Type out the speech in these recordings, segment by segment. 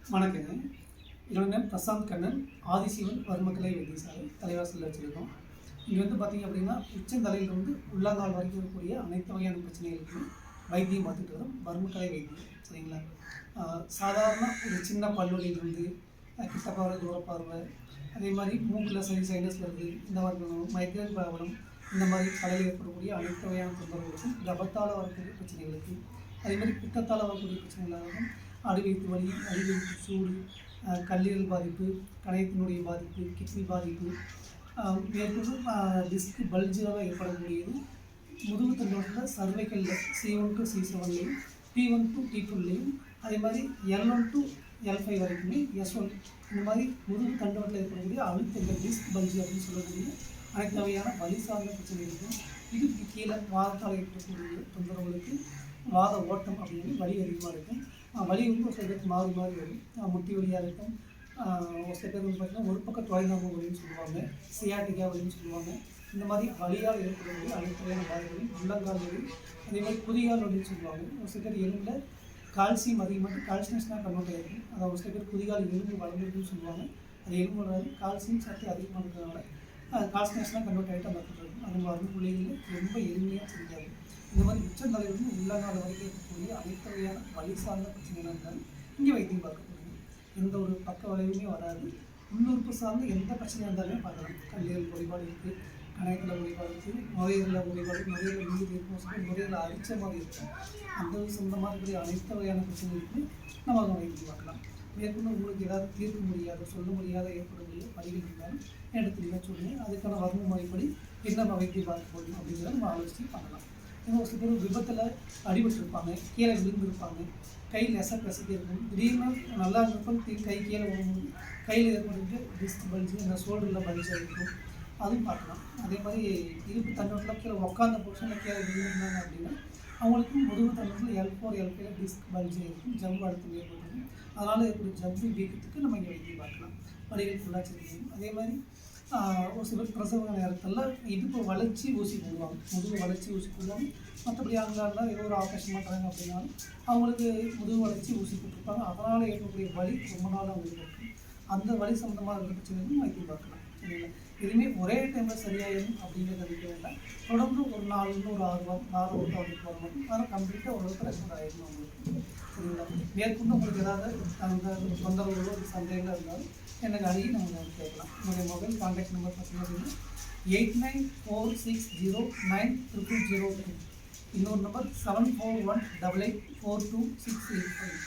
வணக்கங்க. என்னோட நேம் பிரசாந்த் கண்ணன். ஆதிசிவன் வர்மக்கலை வைத்தியசாலை தலைவாசலில் வச்சுருக்கோம். இங்கே வந்து பார்த்திங்க அப்படின்னா, உச்சந்தலையிலிருந்து உள்ளங்கால் வரைக்கும் இருக்கக்கூடிய அனைத்து வகையான பிரச்சனைகளுக்குமே வைத்தியம் பார்த்துட்டு வரோம். வர்மக்கலை வைத்தியம் சரிங்களா. சாதாரண ஒரு சின்ன பல்வலியிலிருந்து கிட்ட பார்வை தூர பார்வை, அதே மாதிரி மூக்கில் சைனஸ் வருது, இந்த மாதிரி மைக்ரேன் ப்ராப்ளம், இந்த மாதிரி தலையில் ஏற்படக்கூடிய அனைத்து வகையான தொந்தரவுகளுக்கும், கபத்தால் வரக்கூடிய பிரச்சனைகளுக்கு, அதே மாதிரி பித்தத்தால் வரக்கூடிய பிரச்சனைகளாகவும், அடிவயிற்று வலி, அடிவயிற்று சூடு, கல்லீரல் பாதிப்பு, கணையத்தினுடைய பாதிப்பு, கிட்னி பாதிப்பு, மேற்கொண்டு டிஸ்க் பல்ஜாக ஏற்படக்கூடியது, முதுகு தண்டோட்டில் சர்வைக்கல்ல C1 to C7லையும், T1 to T2லையும், அதே மாதிரி L1 to L5 வரைக்குமே S1, இந்த மாதிரி முதுகு தண்டோட்டில் ஏற்படக்கூடிய அழுத்தங்கள் டிஸ்க் பல்ஜி அப்படின்னு சொல்லக்கூடிய அனைத்து வகையான வலி சார்ந்த பிரச்சனைகளுக்கும், இதுக்கு கீழே வாதத்தால் ஏற்படக்கூடிய தொந்தரவுகளுக்கு வாத ஓட்டம் அப்படின்னு வலி அதிகமாக இருக்கும். வலி வந்து ஒரு சில பேருக்கு மாறி மாறி வரும். முட்டி வலியாக இருக்கும். ஒரு சில பேர் வந்து பார்த்திங்கன்னா ஒரு பக்கம் தொலைநோக்கு வலின்னு சொல்லுவாங்க, சியாட்டிக்கா வலின்னு சொல்லுவாங்க. இந்த மாதிரி வலியால் ஏற்படக்கூடிய அனைத்து வகையான பாதிப்புகளும் உள்ளங்கால் வலி, அதே மாதிரி குதிகால் வலின்னு சொல்லுவாங்க. ஒரு சில பேர் எலும்பில் கால்சியம் அதிகமாக கால்சியம்ஸ்னால் கன்வெர்ட் ஆகிருக்கும். அதாவது ஒரு சில பேர் குதிகால் எலும்பு வளர்ந்துருக்குன்னு சொல்லுவாங்க. அது எலும்பு வராது, கால்சியம் சத்து அதிகமாக இருக்கிறதுனால கால்சியம்ஸ்னால் கன்வெர்ட் ஆகிட்டு அந்த இருக்கும். அது மாதிரி பிள்ளைகளுக்கு ரொம்ப எளிமையாக தெரியாது. இந்த மாதிரி உச்சந்தலையிலிருந்து உள்ளங்கால் வரைக்கும் இருக்கக்கூடிய அனைத்து வகையான வலி சார்ந்த பிரச்சனைகள் இருந்தாலும் இங்கே வைத்தியம் பார்க்கப்படுது. எந்த ஒரு பக்க விளைவுமே வராது. உள்ளுறுப்பு சார்ந்த எந்த பிரச்சனையாக இருந்தாலுமே பார்க்கலாம். கல்லீரல் குறைபாடு இருக்குது, கணையத்தில் குறைபாடு இருக்குது, நுரையீரலில் குறைபாடு, நுரையீரல் நீர் இருக்கும், நுரையீரல் அரிச்ச மாதிரி இருக்கும். அந்த சொந்தமாக இருக்கக்கூடிய அனைத்து வகையான பிரச்சனைகளுக்கு நம்ம அதை வைத்தியம் பார்க்கலாம். மேற்கொண்டு உங்களுக்கு ஏதாவது தீர்க்க முடியாத, சொல்ல முடியாத ஏற்படக்கூடிய வழிகள் இருந்தாலும் எடுத்துக்கலாம் சொல்லுங்கள். அதுக்கான வர்ம முறைப்படி என்ன வைத்தியம் பார்க்க போகணும் அப்படிங்கிறத நம்ம ஆலோசித்து பண்ணலாம். ஏன்னா ஒரு சில பேர் விபத்தில் அடிபட்டுருப்பாங்க, கீழே விழுந்துருப்பாங்க, கையில் கசக்கி இருக்கும். திடீர்னு நல்லா இருந்தப்போ கை கீழே விழுந்து கையில் ஏற்பட்டு டிஸ்க் பல்ஜி, அந்த ஷோல்டரில் பல்ஜாக இருக்கும், அதுவும் பார்க்கலாம். அதே மாதிரி இடுப்பு தண்டோட்டில் கீழே உட்காந்த பொசிஷனில் கீழே விழுந்தாங்க அப்படின்னா அவங்களுக்கு முதுகு தண்டோட்டில் L4, L5 டிஸ்க் பல்ஜி இருக்கும், ஜம்பு அழுத்தம் ஏற்படும். அதனால் ஏற்படும் ஜம்பு வீக்கத்துக்கு நம்ம இங்கே வைத்தியம் பார்க்கலாம். வலிகள் ஃபுல்லாக செய்யணும். அதே மாதிரி ஒரு சில பிரசவ நேரத்தில் இடுப்பு வளைச்சி ஊசி போடுவாங்க, முதுகு வளைச்சி ஊசி போடுவாங்க. மற்றபடி ஆண்களால் ஏதோ ஒரு ஆப்ரேஷன் பண்ணுறாங்க அப்படின்னாலும் அவங்களுக்கு முதுகு வளைச்சி ஊசி போட்டிருப்பாங்க. அதனால் ஏற்படக்கூடிய வலி ரொம்ப நாள் அவங்களுக்கு இருக்கும். அந்த வலி சம்மந்தமாக இருக்கிற பிரச்சனைகளும் வைத்தியம் பார்க்கலாம். சரிங்களா. எதுவுமே ஒரே டைமில் சரியாயிடும் அப்படிங்கிறது நினைக்க வேண்டாம். தொடர்ந்து ஒரு 4 ஒரு 6 வாரம் ஒரு அவங்களுக்கு வரணும். அதனால் கம்ப்ளீட்டாக ஓரளவுக்கு ரெஸ்ட் ஆகிடணும் அவங்களுக்கு. சரிங்களா. மேற்கொண்டு உங்களுக்கு ஏதாவது அந்த தொந்தரவுகளோ சந்தேகங்கள் இருந்தாலும் எனக்கு அணுகி நம்ம கேட்கலாம். என்னுடைய மொபைல் கான்டாக்ட் நம்பர் பார்த்தீங்க அப்படின்னா 8946090003. இன்னொரு நம்பர் 7418842685.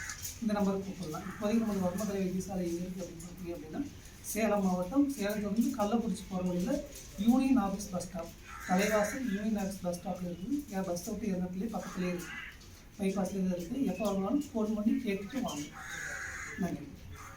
இந்த நம்பருக்கு கூப்பிடலாம். இப்போதைக்கு நமக்கு வர்மக்கலை வைத்தியசாலை எங்கே இருக்குது அப்படின்னு பார்த்தீங்க அப்படின்னா, சேலம் மாவட்டம் சேலத்துலேருந்து கள்ளக்குறிச்சி போகிற வழியில் யூனியன் ஆஃபீஸ் பஸ் ஸ்டாப், தலைவாசல் யூனியன் ஆஃபீஸ் பஸ் ஸ்டாப்பில் இருக்குது. பஸ் ஸ்டாப் இறங்கத்துலேயே பக்கத்துலேயே இருக்குது, பைபாஸ்லேயே தான் இருக்குது. எப்போ வரலாலும் ஃபோன் பண்ணி கேட்டுட்டு வாங்க. நன்றி.